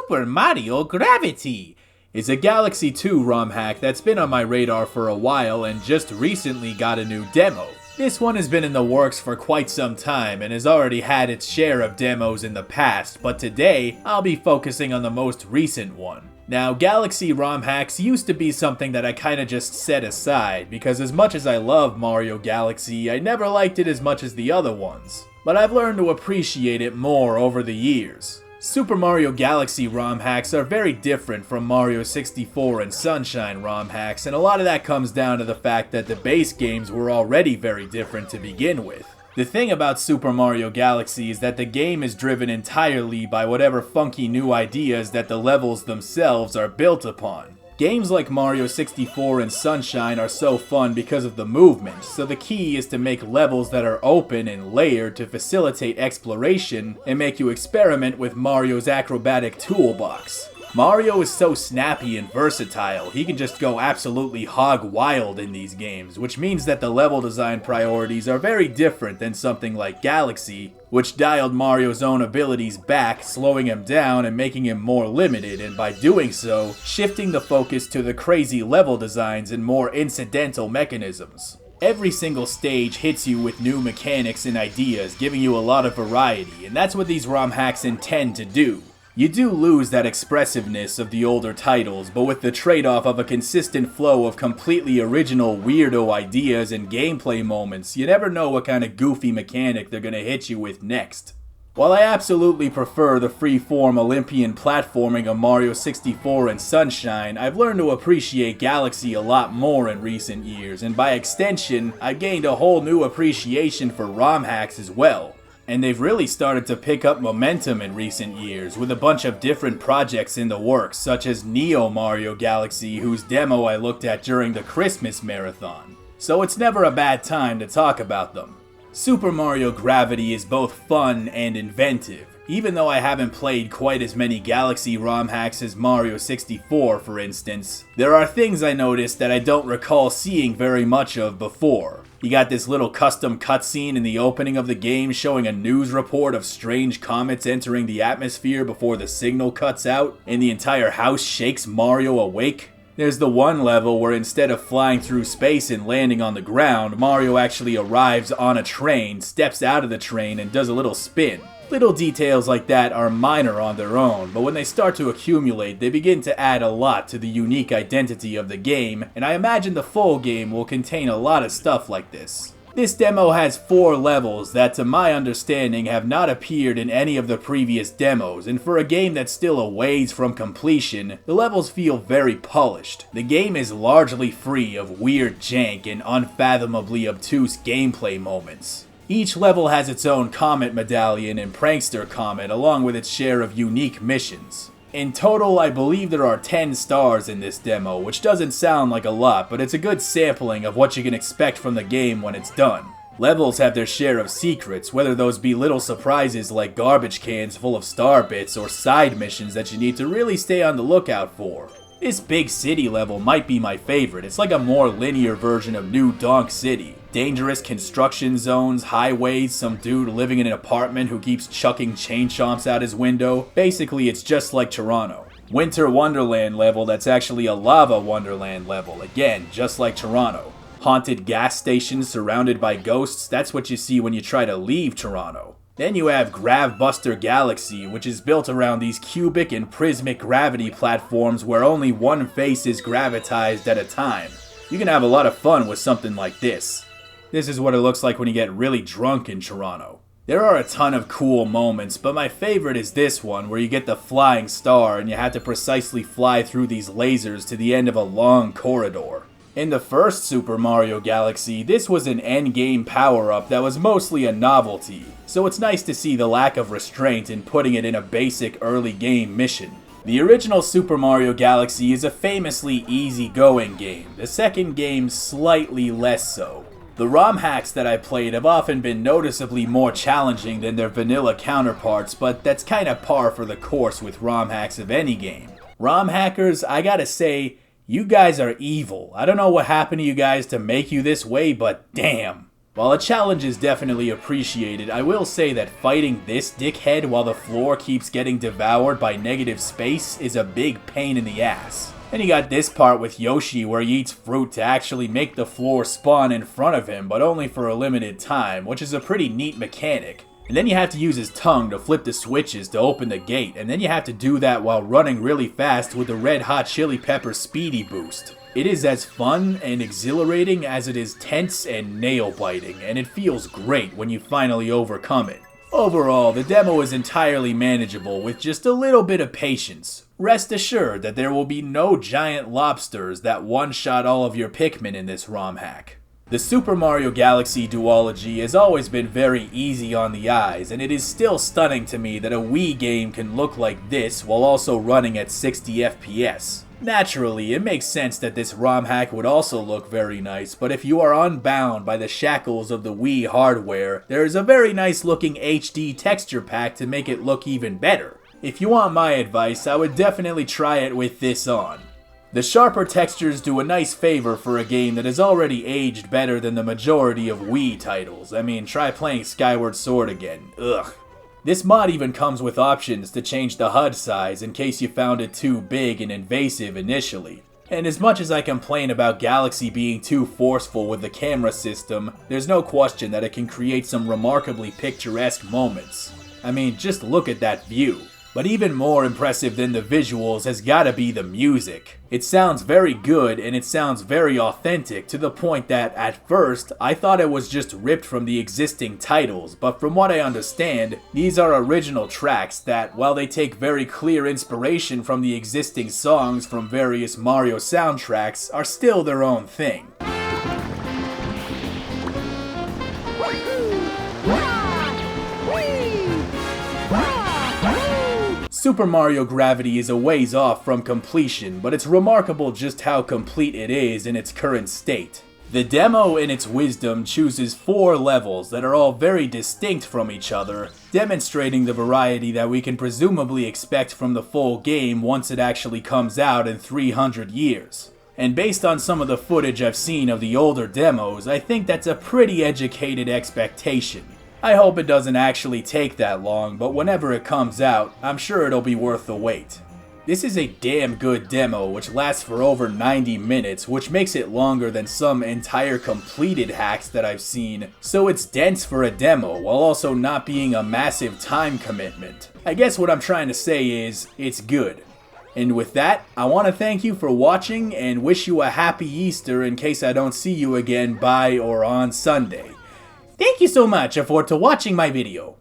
Super Mario Gravity is a Galaxy 2 ROM hack that's been on my radar for a while and just recently got a new demo. This one has been in the works for quite some time and has already had its share of demos in the past, but today I'll be focusing on the most recent one. Now, Galaxy ROM hacks used to be something that I kinda just set aside, because as much as I love Mario Galaxy, I never liked it as much as the other ones. But I've learned to appreciate it more over the years. Super Mario Galaxy ROM hacks are very different from Mario 64 and Sunshine ROM hacks, and a lot of that comes down to the fact that the base games were already very different to begin with. The thing about Super Mario Galaxy is that the game is driven entirely by whatever funky new ideas that the levels themselves are built upon. Games like Mario 64 and Sunshine are so fun because of the movement, so the key is to make levels that are open and layered to facilitate exploration and make you experiment with Mario's acrobatic toolbox. Mario is so snappy and versatile, he can just go absolutely hog wild in these games, which means that the level design priorities are very different than something like Galaxy, which dialed Mario's own abilities back, slowing him down and making him more limited, and by doing so, shifting the focus to the crazy level designs and more incidental mechanisms. Every single stage hits you with new mechanics and ideas, giving you a lot of variety, and that's what these ROM hacks intend to do. You do lose that expressiveness of the older titles, but with the trade-off of a consistent flow of completely original weirdo ideas and gameplay moments, you never know what kind of goofy mechanic they're gonna hit you with next. While I absolutely prefer the free-form Olympian platforming of Mario 64 and Sunshine, I've learned to appreciate Galaxy a lot more in recent years, and by extension, I've gained a whole new appreciation for ROM hacks as well. And they've really started to pick up momentum in recent years, with a bunch of different projects in the works, such as Neo Mario Galaxy, whose demo I looked at during the Christmas marathon. So it's never a bad time to talk about them. Super Mario Gravity is both fun and inventive. Even though I haven't played quite as many Galaxy ROM hacks as Mario 64, for instance, there are things I noticed that I don't recall seeing very much of before. You got this little custom cutscene in the opening of the game showing a news report of strange comets entering the atmosphere before the signal cuts out, and the entire house shakes Mario awake. There's the one level where instead of flying through space and landing on the ground, Mario actually arrives on a train, steps out of the train, and does a little spin. Little details like that are minor on their own, but when they start to accumulate, they begin to add a lot to the unique identity of the game, and I imagine the full game will contain a lot of stuff like this. This demo has 4 levels that, to my understanding, have not appeared in any of the previous demos, and for a game that's still a ways from completion, the levels feel very polished. The game is largely free of weird jank and unfathomably obtuse gameplay moments. Each level has its own Comet Medallion and Prankster Comet, along with its share of unique missions. In total, I believe there are 10 stars in this demo, which doesn't sound like a lot, but it's a good sampling of what you can expect from the game when it's done. Levels have their share of secrets, whether those be little surprises like garbage cans full of star bits or side missions that you need to really stay on the lookout for. This big city level might be my favorite. It's like a more linear version of New Donk City. Dangerous construction zones, highways, some dude living in an apartment who keeps chucking chain chomps out his window. Basically, it's just like Toronto. Winter Wonderland level that's actually a lava Wonderland level. Again, just like Toronto. Haunted gas stations surrounded by ghosts, that's what you see when you try to leave Toronto. Then you have Gravbuster Galaxy, which is built around these cubic and prismic gravity platforms where only one face is gravitized at a time. You can have a lot of fun with something like this. This is what it looks like when you get really drunk in Toronto. There are a ton of cool moments, but my favorite is this one where you get the flying star and you have to precisely fly through these lasers to the end of a long corridor. In the first Super Mario Galaxy, this was an endgame power-up that was mostly a novelty, so it's nice to see the lack of restraint in putting it in a basic early game mission. The original Super Mario Galaxy is a famously easy-going game, the second game slightly less so. The ROM hacks that I played have often been noticeably more challenging than their vanilla counterparts, but that's kinda par for the course with ROM hacks of any game. ROM hackers, I gotta say, you guys are evil. I don't know what happened to you guys to make you this way, but damn. While a challenge is definitely appreciated, I will say that fighting this dickhead while the floor keeps getting devoured by negative space is a big pain in the ass. Then you got this part with Yoshi where he eats fruit to actually make the floor spawn in front of him, but only for a limited time, which is a pretty neat mechanic. And then you have to use his tongue to flip the switches to open the gate, and then you have to do that while running really fast with the Red Hot Chili Pepper Speedy Boost. It is as fun and exhilarating as it is tense and nail-biting, and it feels great when you finally overcome it. Overall, the demo is entirely manageable with just a little bit of patience. Rest assured that there will be no giant lobsters that one-shot all of your Pikmin in this ROM hack. The Super Mario Galaxy duology has always been very easy on the eyes, and it is still stunning to me that a Wii game can look like this while also running at 60 FPS. Naturally, it makes sense that this ROM hack would also look very nice, but if you are unbound by the shackles of the Wii hardware, there is a very nice looking HD texture pack to make it look even better. If you want my advice, I would definitely try it with this on. The sharper textures do a nice favor for a game that has already aged better than the majority of Wii titles. I mean, try playing Skyward Sword again. Ugh. This mod even comes with options to change the HUD size in case you found it too big and invasive initially. And as much as I complain about Galaxy being too forceful with the camera system, there's no question that it can create some remarkably picturesque moments. I mean, just look at that view. But even more impressive than the visuals has gotta be the music. It sounds very good and it sounds very authentic to the point that, at first, I thought it was just ripped from the existing titles, but from what I understand, these are original tracks that, while they take very clear inspiration from the existing songs from various Mario soundtracks, are still their own thing. Super Mario Gravity is a ways off from completion, but it's remarkable just how complete it is in its current state. The demo, in its wisdom, chooses 4 levels that are all very distinct from each other, demonstrating the variety that we can presumably expect from the full game once it actually comes out in 300 years. And based on some of the footage I've seen of the older demos, I think that's a pretty educated expectation. I hope it doesn't actually take that long, but whenever it comes out, I'm sure it'll be worth the wait. This is a damn good demo which lasts for over 90 minutes, which makes it longer than some entire completed hacks that I've seen, so it's dense for a demo while also not being a massive time commitment. I guess what I'm trying to say is, it's good. And with that, I want to thank you for watching and wish you a happy Easter in case I don't see you again by or on Sunday. Thank you so much for watching my video.